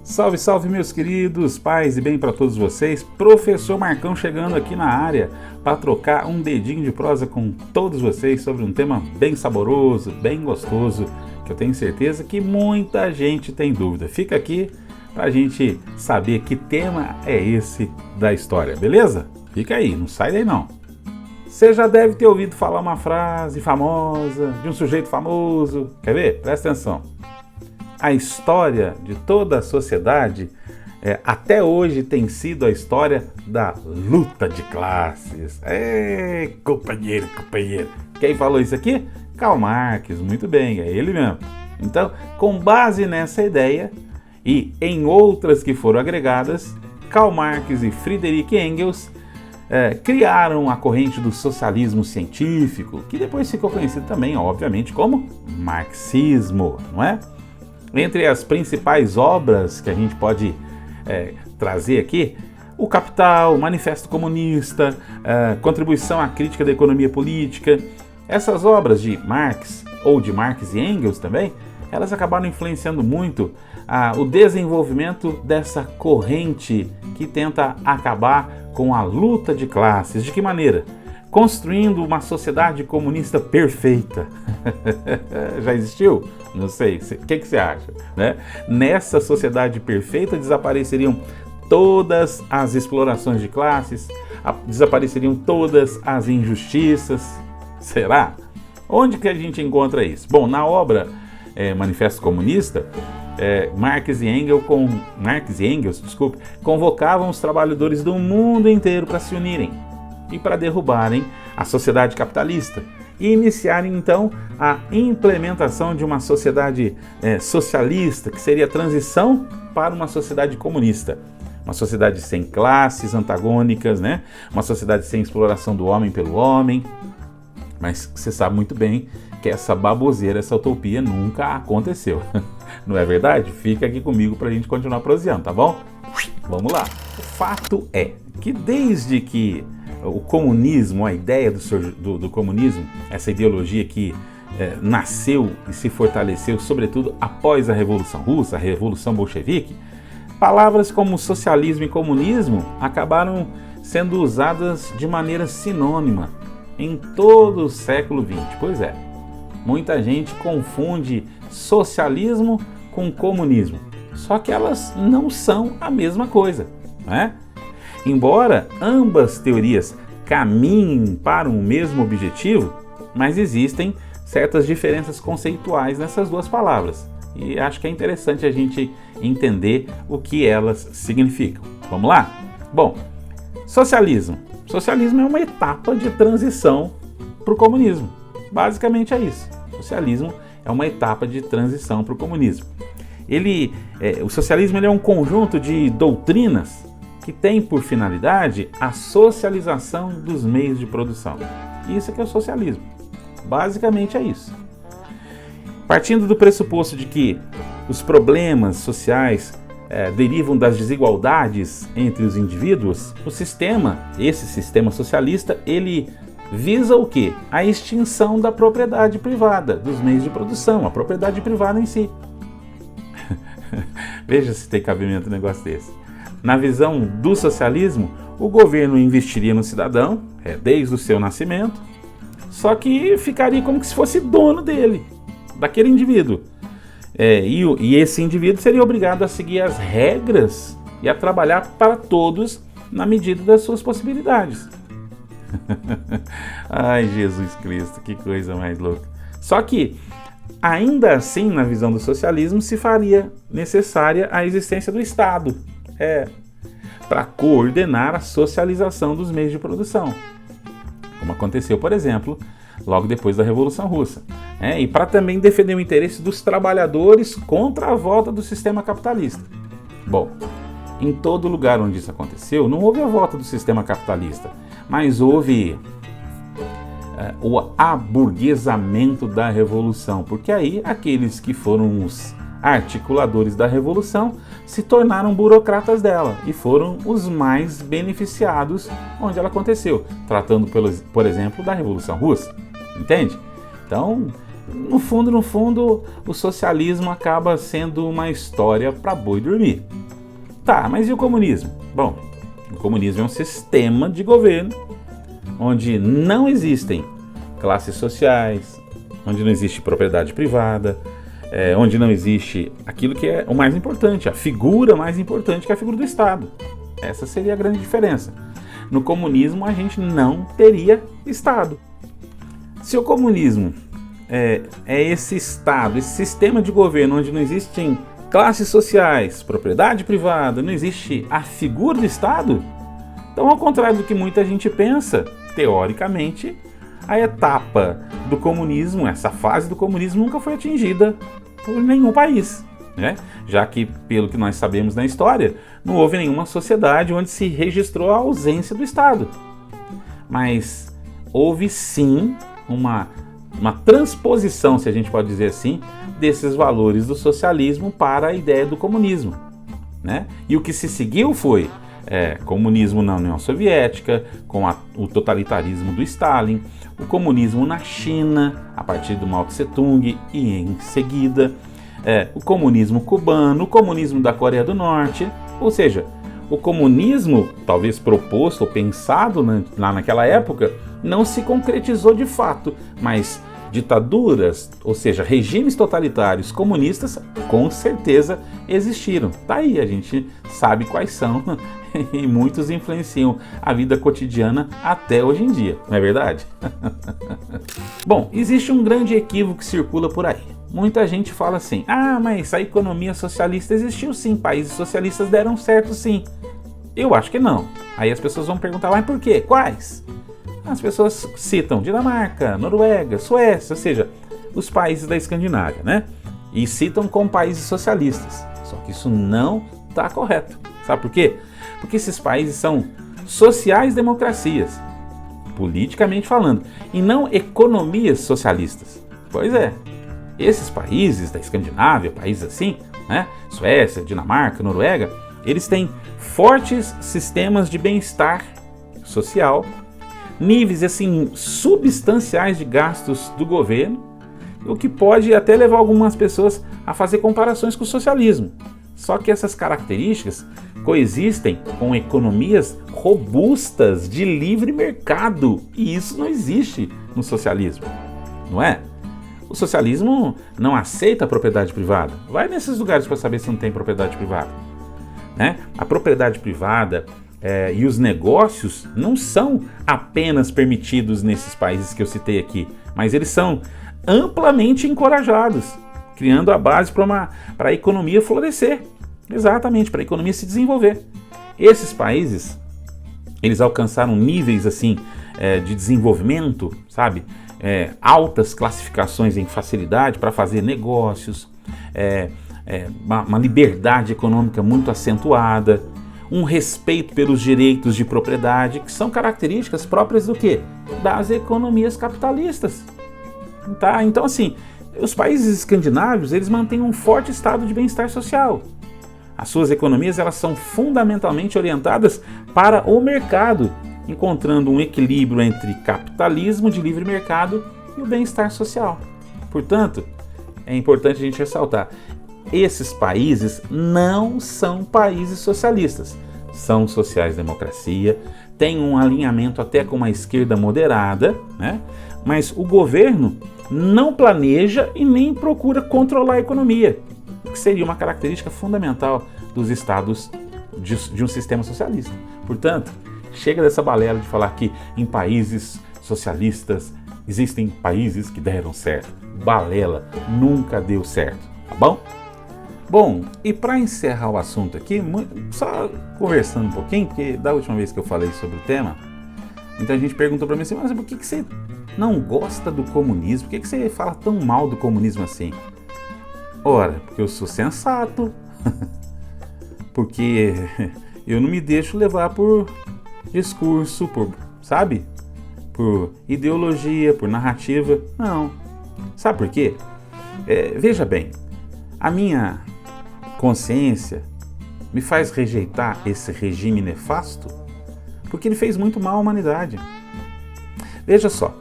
Salve, salve meus queridos, paz e bem para todos vocês. Professor Marcão chegando aqui na área para trocar um dedinho de prosa com todos vocês sobre um tema bem saboroso, bem gostoso, que eu tenho certeza que muita gente tem dúvida. Fica aqui para a gente saber que tema é esse da história, beleza? Fica aí, não sai daí não. Você já deve ter ouvido falar uma frase famosa, de um sujeito famoso. Quer ver? Presta atenção. A história de toda a sociedade até hoje tem sido a história da luta de classes. Companheiro. Quem falou isso aqui? Karl Marx, muito bem, é ele mesmo. Então, com base nessa ideia e em outras que foram agregadas, Karl Marx e Friedrich Engels criaram a corrente do socialismo científico, que depois ficou conhecido também, obviamente, como marxismo, não é? Entre as principais obras que a gente pode trazer aqui, o Capital, o Manifesto Comunista, Contribuição à Crítica da Economia Política, essas obras de Marx, ou de Marx e Engels também, elas acabaram influenciando muito o desenvolvimento dessa corrente que tenta acabar com a luta de classes. De que maneira? Construindo uma sociedade comunista perfeita. Já existiu? Não sei. O que você acha? Né? Nessa sociedade perfeita desapareceriam todas as explorações de classes, desapareceriam todas as injustiças. Será? Onde que a gente encontra isso? Bom, na obra Manifesto Comunista, Marx e Engels, convocavam os trabalhadores do mundo inteiro para se unirem e para derrubarem a sociedade capitalista e iniciarem então a implementação de uma sociedade socialista, que seria a transição para uma sociedade comunista. Uma sociedade sem classes antagônicas, né? Uma sociedade sem exploração do homem pelo homem. Mas você sabe muito bem que essa baboseira, essa utopia nunca aconteceu. Não é verdade? Fica aqui comigo para a gente continuar proseando, tá bom? Vamos lá. O fato é que desde que o comunismo, a ideia do comunismo, essa ideologia que nasceu e se fortaleceu, sobretudo após a Revolução Russa, a Revolução Bolchevique, palavras como socialismo e comunismo acabaram sendo usadas de maneira sinônima em todo o século XX. Pois é, muita gente confunde socialismo com comunismo, só que elas não são a mesma coisa, né? Embora ambas teorias caminhem para um mesmo objetivo, mas existem certas diferenças conceituais nessas duas palavras. E acho que é interessante a gente entender o que elas significam. Vamos lá? Bom, socialismo. Socialismo é uma etapa de transição para o comunismo. Basicamente é isso. Socialismo é uma etapa de transição para o comunismo. O socialismo é um conjunto de doutrinas que tem por finalidade a socialização dos meios de produção. Isso que é o socialismo. Basicamente é isso. Partindo do pressuposto de que os problemas sociais derivam das desigualdades entre os indivíduos, esse sistema socialista, ele visa o quê? A extinção da propriedade privada, dos meios de produção, a propriedade privada em si. Veja se tem cabimento um negócio desse. Na visão do socialismo, o governo investiria no cidadão, desde o seu nascimento, só que ficaria como se fosse dono dele, daquele indivíduo. E esse indivíduo seria obrigado a seguir as regras e a trabalhar para todos na medida das suas possibilidades. Ai, Jesus Cristo, que coisa mais louca. Só que, ainda assim, na visão do socialismo, se faria necessária a existência do Estado, para coordenar a socialização dos meios de produção, como aconteceu, por exemplo, logo depois da Revolução Russa, e para também defender o interesse dos trabalhadores contra a volta do sistema capitalista. Bom, em todo lugar onde isso aconteceu, não houve a volta do sistema capitalista, mas houve o aburguesamento da Revolução, porque aí aqueles que foram os articuladores da Revolução se tornaram burocratas dela e foram os mais beneficiados onde ela aconteceu, tratando, por exemplo, da Revolução Russa. Entende? Então, no fundo, o socialismo acaba sendo uma história para boi dormir. Tá, mas e o comunismo? Bom, o comunismo é um sistema de governo onde não existem classes sociais, onde não existe propriedade privada, onde não existe aquilo que é o mais importante, a figura mais importante, que é a figura do Estado. Essa seria a grande diferença. No comunismo a gente não teria Estado. Se o comunismo é esse Estado, esse sistema de governo onde não existem classes sociais, propriedade privada, não existe a figura do Estado, então, ao contrário do que muita gente pensa, teoricamente, a etapa do comunismo, essa fase do comunismo nunca foi atingida por nenhum país, né? Já que, pelo que nós sabemos na história, não houve nenhuma sociedade onde se registrou a ausência do Estado. Mas houve sim uma transposição, se a gente pode dizer assim, desses valores do socialismo para a ideia do comunismo, né? E o que se seguiu foi comunismo na União Soviética, com o totalitarismo do Stalin, o comunismo na China, a partir do Mao Tse-tung, e em seguida o comunismo cubano, o comunismo da Coreia do Norte. Ou seja, o comunismo, talvez proposto ou pensado lá naquela época, não se concretizou de fato, mas ditaduras, ou seja, regimes totalitários comunistas, com certeza existiram. Tá aí, a gente sabe quais são e muitos influenciam a vida cotidiana até hoje em dia, não é verdade? Bom, existe um grande equívoco que circula por aí. Muita gente fala assim, mas a economia socialista existiu sim, países socialistas deram certo sim. Eu acho que não. Aí as pessoas vão perguntar, mas por quê? Quais? As pessoas citam Dinamarca, Noruega, Suécia, ou seja, os países da Escandinávia, né? E citam como países socialistas. Só que isso não está correto. Sabe por quê? Porque esses países são sociais-democracias, politicamente falando, e não economias socialistas. Pois é, esses países da Escandinávia, países assim, né? Suécia, Dinamarca, Noruega, eles têm fortes sistemas de bem-estar social, níveis assim substanciais de gastos do governo, o que pode até levar algumas pessoas a fazer comparações com o socialismo. Só que essas características coexistem com economias robustas de livre mercado, e isso não existe no socialismo, não é? O socialismo não aceita a propriedade privada. Vai nesses lugares para saber se não tem propriedade privada, né? A propriedade privada e os negócios não são apenas permitidos nesses países que eu citei aqui, mas eles são amplamente encorajados, criando a base para a economia florescer. Exatamente, para a economia se desenvolver. Esses países, eles alcançaram níveis assim de desenvolvimento, sabe? Altas classificações em facilidade para fazer negócios, uma liberdade econômica muito acentuada, um respeito pelos direitos de propriedade, que são características próprias do quê? Das economias capitalistas. Tá? Então, assim, os países escandinavos, eles mantêm um forte estado de bem-estar social. As suas economias, elas são fundamentalmente orientadas para o mercado, encontrando um equilíbrio entre capitalismo de livre mercado e o bem-estar social. Portanto, é importante a gente ressaltar, esses países não são países socialistas, são sociais-democracia, têm um alinhamento até com uma esquerda moderada, né? Mas o governo não planeja e nem procura controlar a economia, que seria uma característica fundamental dos estados de um sistema socialista. Portanto, chega dessa balela de falar que em países socialistas existem países que deram certo. Balela, nunca deu certo, tá bom? Bom, e para encerrar o assunto aqui, só conversando um pouquinho, porque da última vez que eu falei sobre o tema, muita gente perguntou para mim assim, mas por que você não gosta do comunismo? Por que você fala tão mal do comunismo assim? Ora, porque eu sou sensato, porque eu não me deixo levar por discurso, sabe? Por ideologia, por narrativa, não. Sabe por quê? Veja bem, a minha consciência me faz rejeitar esse regime nefasto porque ele fez muito mal à humanidade. Veja só,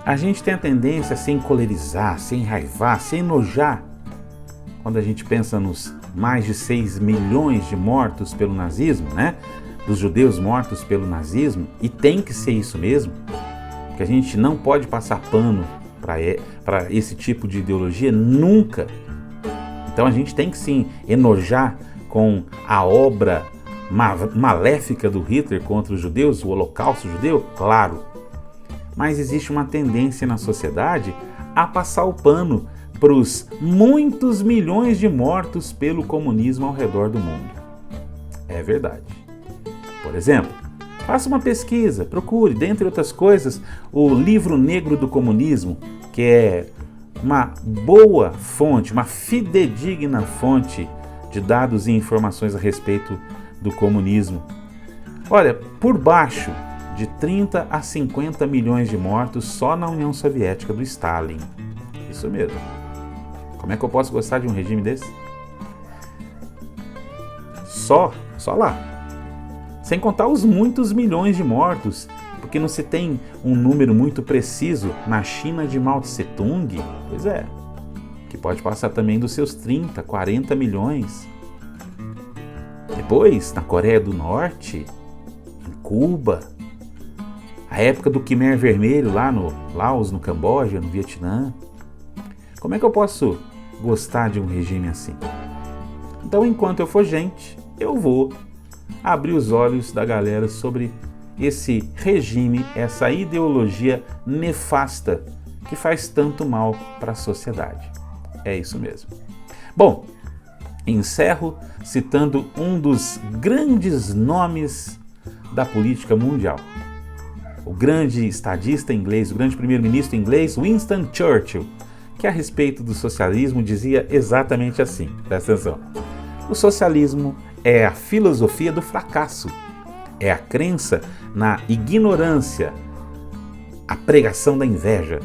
A gente tem a tendência a se encolerizar, se enraivar, se enojar quando a gente pensa nos mais de 6 milhões de mortos pelo nazismo, né? Dos judeus mortos pelo nazismo, e tem que ser isso mesmo, porque a gente não pode passar pano para esse tipo de ideologia nunca. Então a gente tem que se enojar com a obra maléfica do Hitler contra os judeus, o Holocausto judeu, claro. Mas existe uma tendência na sociedade a passar o pano para os muitos milhões de mortos pelo comunismo ao redor do mundo. É verdade. Por exemplo, faça uma pesquisa, procure, dentre outras coisas, o Livro Negro do Comunismo, que é uma boa fonte, uma fidedigna fonte de dados e informações a respeito do comunismo. Olha, por baixo de 30 a 50 milhões de mortos só na União Soviética do Stalin. Isso mesmo. Como é que eu posso gostar de um regime desse? Só lá. Sem contar os muitos milhões de mortos, porque não se tem um número muito preciso na China de Mao Tse Tung, pois é, que pode passar também dos seus 30, 40 milhões. Depois, na Coreia do Norte, em Cuba, a época do Khmer Vermelho lá no Laos, no Camboja, no Vietnã. Como é que eu posso gostar de um regime assim? Então, enquanto eu for gente, eu vou abrir os olhos da galera sobre esse regime, essa ideologia nefasta que faz tanto mal para a sociedade. É isso mesmo. Bom, encerro citando um dos grandes nomes da política mundial. O grande estadista inglês, o grande primeiro-ministro inglês, Winston Churchill, que a respeito do socialismo dizia exatamente assim, presta atenção: o socialismo é a filosofia do fracasso, é a crença na ignorância, a pregação da inveja.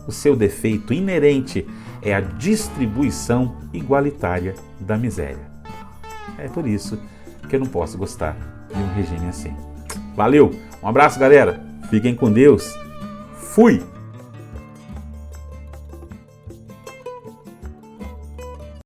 O seu defeito inerente é a distribuição igualitária da miséria. É por isso que eu não posso gostar de um regime assim. Valeu, um abraço, galera, fiquem com Deus, fui!